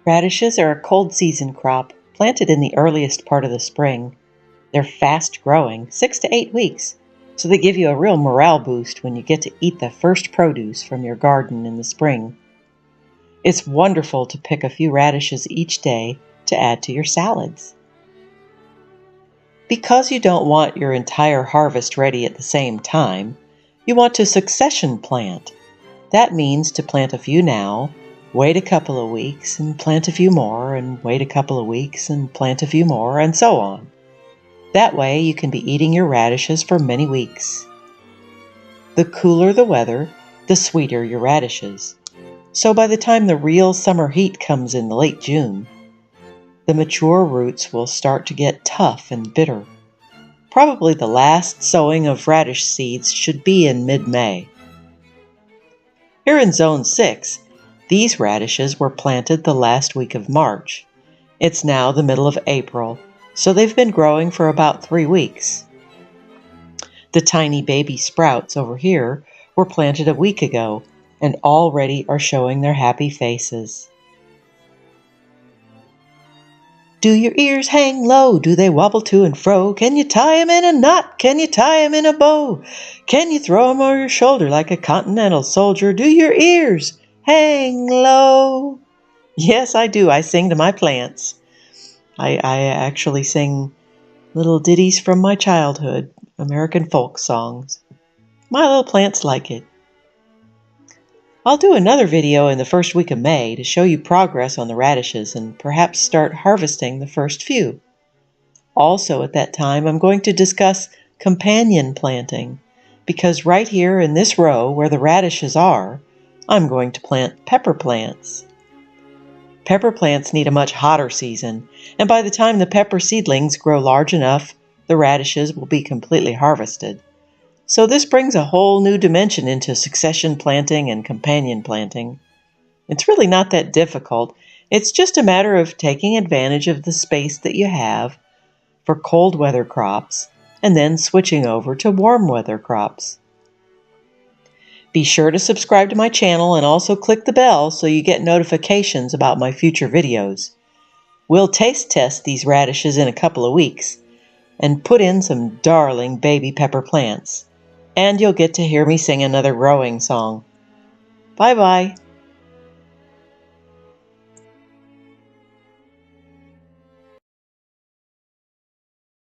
Radishes are a cold season crop planted in the earliest part of the spring. They're fast growing, 6 to 8 weeks, so they give you a real morale boost when you get to eat the first produce from your garden in the spring. It's wonderful to pick a few radishes each day to add to your salads. Because you don't want your entire harvest ready at the same time, you want to succession plant. That means to plant a few now, wait a couple of weeks and plant a few more, and wait a couple of weeks and plant a few more, and so on. That way you can be eating your radishes for many weeks. The cooler the weather, the sweeter your radishes. So by the time the real summer heat comes in late June, the mature roots will start to get tough and bitter. Probably the last sowing of radish seeds should be in mid-May. Here in Zone 6, these radishes were planted the last week of March. It's now the middle of April, so they've been growing for about 3 weeks. The tiny baby sprouts over here were planted a week ago and already are showing their happy faces. Do your ears hang low? Do they wobble to and fro? Can you tie 'em in a knot? Can you tie 'em in a bow? Can you throw 'em over your shoulder like a continental soldier? Do your ears hang low? Yes, I do. I sing to my plants. I actually sing little ditties from my childhood, American folk songs. My little plants like it. I'll do another video in the first week of May to show you progress on the radishes and perhaps start harvesting the first few. Also at that time, I'm going to discuss companion planting, because right here in this row where the radishes are, I'm going to plant pepper plants. Pepper plants need a much hotter season, and by the time the pepper seedlings grow large enough, the radishes will be completely harvested. So this brings a whole new dimension into succession planting and companion planting. It's really not that difficult. It's just a matter of taking advantage of the space that you have for cold weather crops and then switching over to warm weather crops. Be sure to subscribe to my channel and also click the bell so you get notifications about my future videos. We'll taste test these radishes in a couple of weeks and put in some darling baby pepper plants. And you'll get to hear me sing another growing song. Bye-bye.